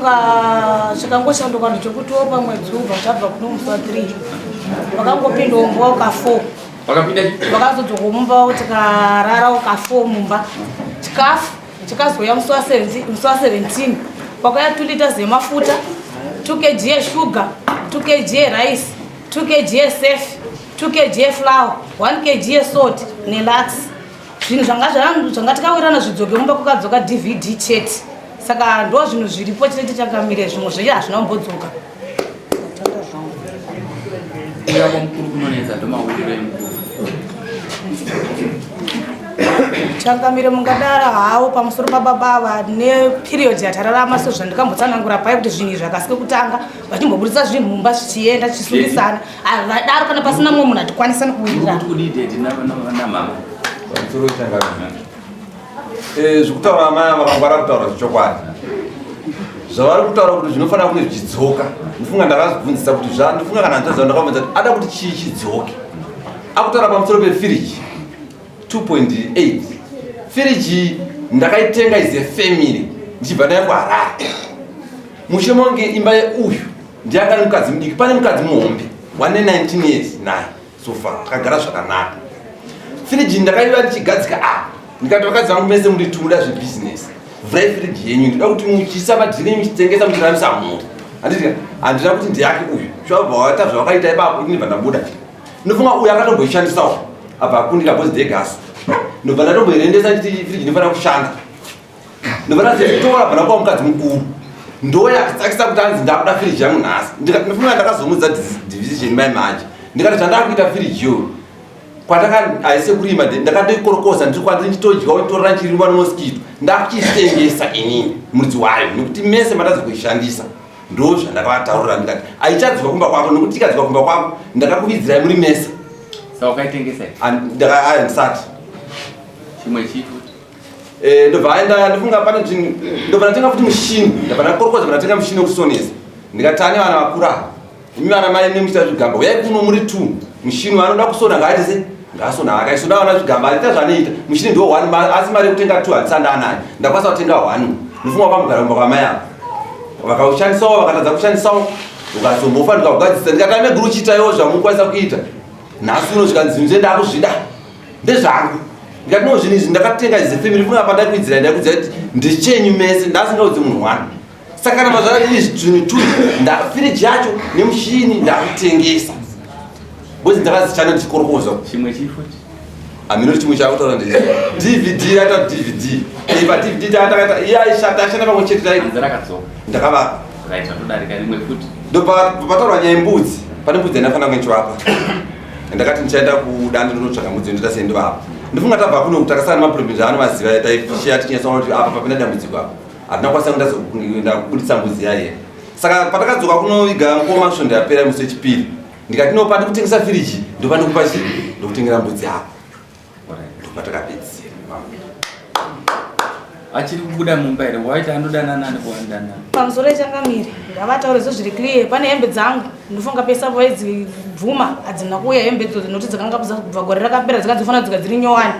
ndafunga chakangoshanduka ndichokutopa mwedzi ubva chabva kuno musi wa 3 vakangopinda umba uka4 vakazodzokumba tikarara uka4 mumba chikafu chikazoya musi wa 17 pakauya 2 liters yemafuta 2 kg yeshuga 2 kg yerice 2 kg yesafe 2 kg yeflour 1 kg yesalt nelax zvinhu zvanga tikawirana zvidzoke mumba kukadzoka DVD chete saka ndo zvinhu zviripo chinenge chakamira zvimwe zvese hazvina kumbodzoka chakamira mungadara hawo pamusoro pababa neperiod yatararama sezvandikambotsanangura pai kuti zvinhu zvakasike kutanga vachimbobudisa zvinhu mumba zvichienda zvichisurisana vadaro kana pasina mumwe munhu atikwanisani kuwirirana zvekutaura amai vakangwara kutaura zvechokwadi zvavari kutaura kuti zvinofanira kune zvichidzoka ndifunga ndakazibvunzisa kuti ndifunga kana ndoza ndakabvunza kuti ada kuti chii chidzoke akutaura pamusoro pefiriji 2.8 firiji ndakaitenga is a family ndichibva nayo kuharare mushure monge imba yeuyu ndianga nemukadzi mudiki pane mukadzi muhombe wane 19 years naye sofa akagara zvakanaka firiji ndakaiva ndichigadzika apa ndikati vakadzi vangu mese muri tumuda zvebusiness vhurai firiji yenyu ndida kuti muchiisa madhiri muchitengesa muchiramisa mhuri handida kuti ndiyake uyu zvabva waita zvawakaita ipapo ndibva ndabuda ndinofunga uyu akatomboishandisawo abva akundika bhozi degasi ndobva ndatomboirendesa nditi firiji inofanira kushanda ndobva ndazotora bva ndakuwa mukadzi mukuru ndo yakatsakisa kuti anzi ndakuda firiji yangu nhasi ndinofunga ndakazomudza division mai manje ndikati zvandakuita firiji yo kwatakaise kurima ndakandikorokosa ndichitodyawo nditorera nchirimwa nemosquito ndakuchitengesa inini mudzi wayo nekuti mese mandazokuishandisa ndo zvandakavataurira ndikati aichadzikwa kumba kwako nekuti ikadzikwa kumba kwako ndakakuvidzirai muri mese ndisati chimwe chitu ndobva aenda ndifunga pane ndobva ndatenga futi mushini ndabva ndakorokodza bva ndatenga mushini wekusonesa ndikati ane vana vakura imi vana mai nemuchita zvigamba uyai kuno muri 2 mushini vanoda kusona ngaitise ngasona akaisona vana zvigamba aita zvanoita mushini ndo 1 asi mari yekutenga 2 handisanda anayo ndakwanisa kutenga 1 ndifunga pamugara mumba kwamai avo vakaushandisawo vakatadza kushandisawo ukazombofa ndikakugadzisa ndikati ame guru chiitaiwo zvamukwanisa kuita nhasi uno zvikanzi ndakuzvida ndezvangu ndikati no zvinhu izvi ndakatenga ize family funga pandakwidzira ndakudzira kuti ndichenyu mese ndasingaudzi munhu wani saka kana mazvara zvinhu 2 firiji yacho nemushini ndakutengesa bozi ndakazichana ndichikorokoza chimwe chifuti amino chimwe chakutaura ndi DVD yata DVD ipa DVD takaita yaishata pamwe chete dai ndakadzoka ndakava raita todarika rimwe futi ndo pataura nyaya yembudzi pane mbudzi yandafanira kunge apa ndakati ndichaenda kudanda ndotsvaka mbudzi ndoita sendo apa ndifunga tabva kuno kutakasana maproblems anomaziva taifishia tichinyatsa kuti apa papinda dambudziko apa hatina kwanisa kuenda kubuditsa mbudzi yaye saka patakadzoka kunoviga ngoma masvondo yapera musi wechipiri ndikati no pati kutengesa firiji ndopane kupa chii ndokutengera mbudzi yako ndopatakapedzisira achiri kubuda mumba here waita andodana nani kuwandana pamusoro echangamire ngavataure zo zviri clear pane hembe dzangu ndofunga pesa vaidzi bvuma hadzina kuuya hembe idzodzo nokuti dzakanga kubva gore rakapera dzikadzofana dzika dziri nyowani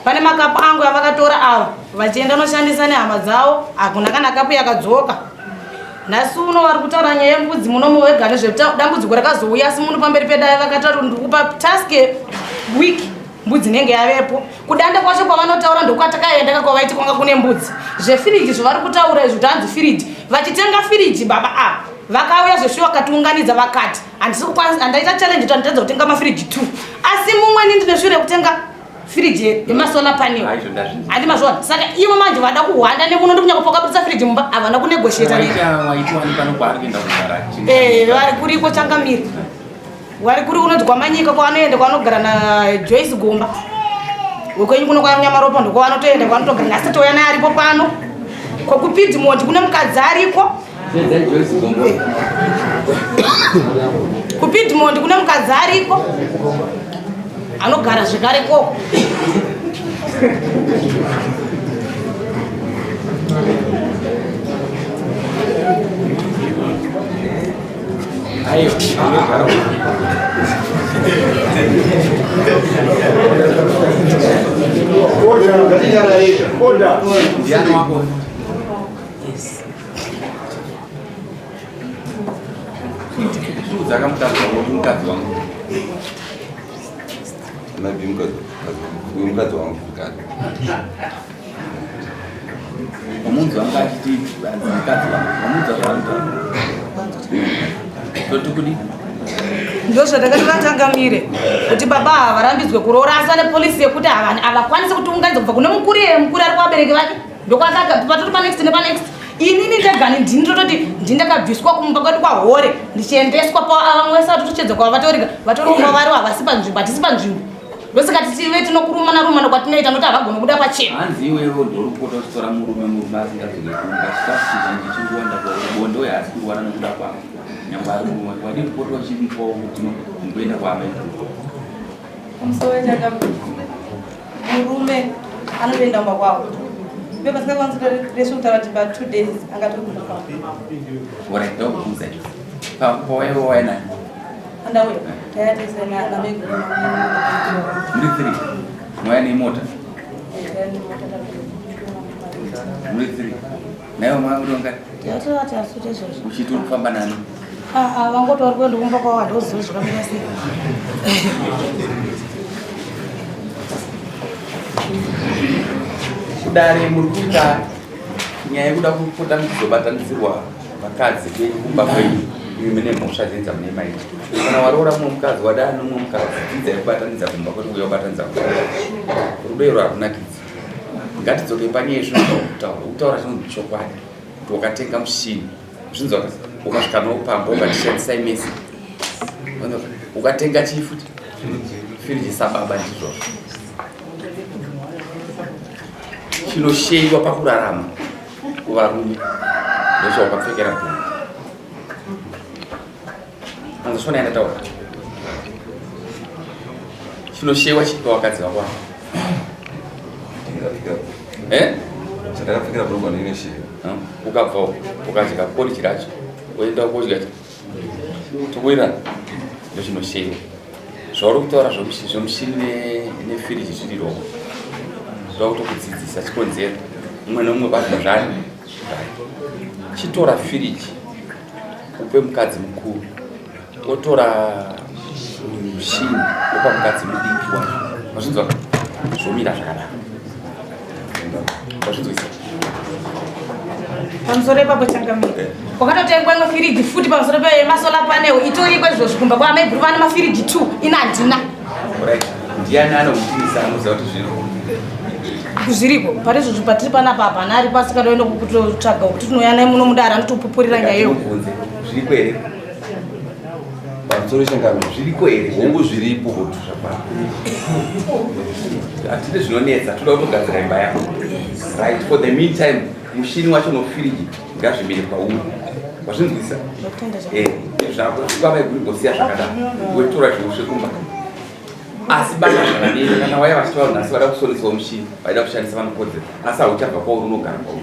pane makapu angu avakatora ava vachienda noshandisa nehama dzavo hakuna kana kapu yakadzoka nhasi uno vari kutaura nyaya yembudzi munomo wega nezvedambudziko rakazouya asi muno pamberi pedai vakataura ndikupa task week mbudzi nenge yavepo kudanda kwacho kwavanotaura ndokwatakaenda kwavaiti kwanga kune mbudzi zvefiriji zvavari kutaura izvo tanzi firiji vachitenga firiji baba apa vakauya zvesvi vakatiunganidza vakati handaita challenge tanditadza kutenga mafiriji 2 asi mumweni ndine shure kutenga firiji yemasolar panel handi mazvona saka ivo manje vada kuhwanda nemuno ndikunya kupakabudisa firiji mumba havana kunegotiata vari kuriko changamiri wari kuri unoti kwamanyika kwanoenda kwanogara naJoyce Gomba ukwenyu kuno kwanyamaropo ndokwanotoenda kwanotogara nhasi touya naye aripo pano kwakupidhimond kune mukadzi ariko kupidhimond kune mukadzi ariko anogara zvekare koko ayo Zaka mukadzi wangu. Maybe mukadzi wangu kukana. Omunzi wanga achiti mukadzi wangu. Omunzi wangu. Totukudi. Ndozvo ndakativatangamire kuti baba havarambidzwe kuroora asi ane polisi yekuti havakwanisi kuti unganidza kubva kune mukuru mukuru ari kuvabereki vake ndokwakaka patori panext nepanext inini ndegani ndini tototi ndindakabviswa kumba kwedu kwahore ndichiendeswa pavamwe vese vatotochedza kwava vatori kumba variwo havasi panzvimbo hatisi panzvimbo ndosaka titive tinokurumanarumana kwatinoita noti havagona kuda pachena hanzi iwewo ndorupota uchitora murume asingazolekunga chikafu chizhinji chikuwanda bonde uye asi kurwara nokuda kwavo nyambari wadii kupota uchimupawo kuenda kwaamai musowenyaka murume anotoenda kumba kwavo ipe pasingakwanisi resu kutaura kuti pa2 days angatori kumba kwavo oraita kukuza pawaenani andauya tayatesena nameguru muri 3 mwaya neimota muri 3 naiwo mwaurongati yatovati asute izvozvo uchiti uri kufamba nani vangotori kuenda kumba kwavo handoziva zvakamira sei kudare muri kuita nyaya yekuda kupota muchizobatanidzirwa vakadzi kumba kwenyu mune mhosva dzenza mune maiti kana waroora mumwe mukadzi wada nomumwe mukadzi dzidzai kubatanidza kumba kwete kuuya kubatanidza rudo harunakidzi ngatidzoke panyaya utaura chinhu chokwadi kuti wakatenga mushini zvinzi ukasvika nopamba ukatishandisa imesi ukatenga chii futi firiji sababa ndizvozvo chinosheyiwa pakurarama kuvarume ndozvaukapfekera bhuru anzosvona yandataura chinosheyiwa chipi wakadzi vakwa chandakapfekera bhurugwa ndinesheyiwa ukabvawo ukadya poriji racho woenda kodya tokuira ndochinosheyiwa zvauri kutaura zvomushini nefiriji zvirirovo zvakutokudzidzisa chikonzero umwe nomumwe basa zvani chitora firiji upe mukadzi mukuru otora mushini opa mukadzi mudiki wacho wazvinzwa zvomira zvakanaka wazvinzwisa pamusoro ipapo changamira kwakatotengwa imwe firiji futi pamusoro pemasola panewo itoriko izvozvo kumba kwamaiguru vane mafiriji 2 ina handina ndiani anomutinisa anoziva kuti zviro kuzviriko pari izvozvo patiri panapa hapana ari pasi katoenda kutotsvaga kuti tinoya nai muno mudara anotopupurira nyaya iyo zviriko here pamusoro chengamira zviriko here hongu zviripo kuti hatine zvinonetsa toda kutogadzira imba yako right for the meantime mushini wacho nofiriji ngazvimire pauri wazvinzwisa zvamaigurigosiya zvakadaro wetora zveusvekumba asi basa zvakanene kana waya vachitava nhasi vada kusonesawo mushini vaida kushandisa vanokodzera asi hauchabva kwauri unogara kwauri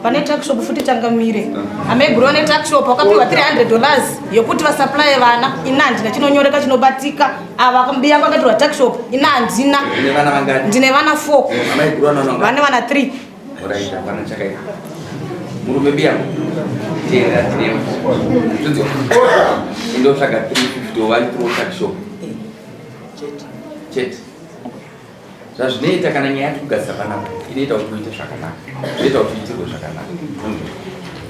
pane takshop futi tangamire amaiguru ane takshop wakapiwa $300 yekuti vasaplaye vana ina handina chinonyoreka chinobatika ava akambiya kwakatirwa takshop ina handina vana vangani ndine vana 4 amaiguru vane vana 3 oraita vana chakaita murume biyangu teera tinewo zvinzwa indotsvaga 350 ovalitiro takshop chete zvazvinoita kana nyaya yekugadzira panapa inoita kuti uite zvakanaka zvinoita kuti uitirwe zvakanaka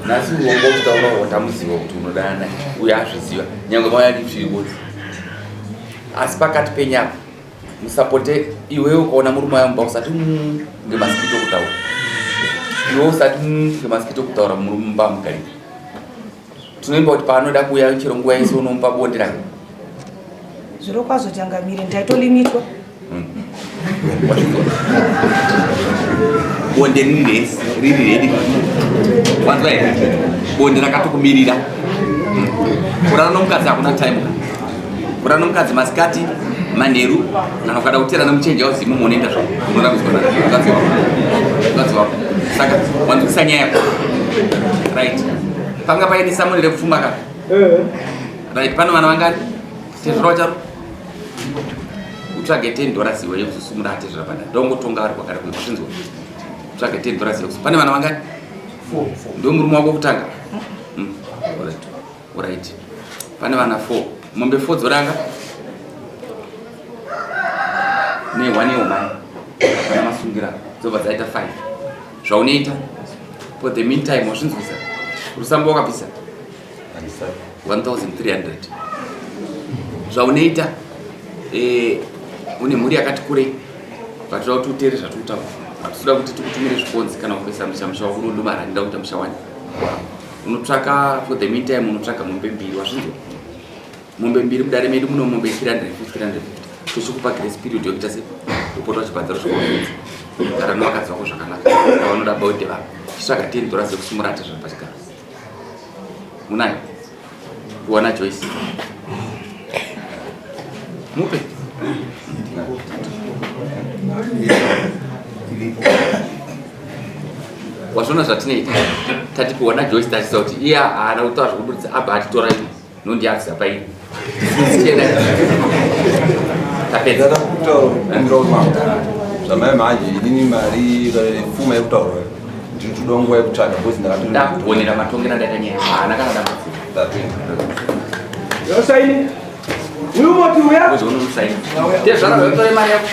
nhasi uongo kutaura watamuziva kuti unodana uye azviziva nyange mauyandipsviribodzi asi pakati penyapa musapote iwewe ukaona murume wayomba usati ngemasikito kutaura iwe usati ngemasikito kutaura murumba mugari tinoimba kuti paanoda kuuya chero nguva yese unomupa bonde rake zviro kwazvo changamire ndaitolimitwa bonde riri redi wanzwa here bonde rakatokumirira kurara nomukadzi hakuna time kurara nomukadzi masikati manheru kana ukada kutera nemuchenja uzimu munoenda zvako unodakudzi wako saka wanzwisa nyaya yako right panga paine samuri rekupfuma ka right pano vana vangani tezvira charo utsvage $10 iwe yekususumura atezvira padare ndongotonga ari kwakare kuzvinzwa utsvage $10 yekusu pane vana vangani ndo murume wako kutanga alright pane vana 4 mombe 4 dzoranga ne 1 yeomai kana masungira dzobva dzaita 5 zvaunoita for the meantime wazvinzwisa rusamba wakabvisa 1300 zvaunoita une mhuri yakati kurei vatira kuti uteere zvatokutaura hatisuda kuti tikutumire zvikonzi kana kuisa musha wako unodumara ndida kuita musha wani unotsvaka for the meantime unotsvaka mombe 2 wazvinzwa mombe 2 mudare medu muno mombe 350 tochikupa grace period yokuita se upota wachibhadzaro zvokuonza gara novakadzi vako zvakanaka vanoda baude vavo chitsvaga $10 sekusumurata zviri pachigaro munayo kuwana Joyce mupe wazvona zvatinoita tati kuwana Joyce tachisa kuti iye haana kutaura zvokubuditsa abva atitora ino nondiakisa pairi tapedza zvamai manje inini mari pfuma yekutaura ndinotoda nguva yekutsvaga bcause ndakuonera matongera ndaita nyaya haana kana Yosaini. Uyu moti uya? ndamazivaunomusaini tezvara zvatore mari yako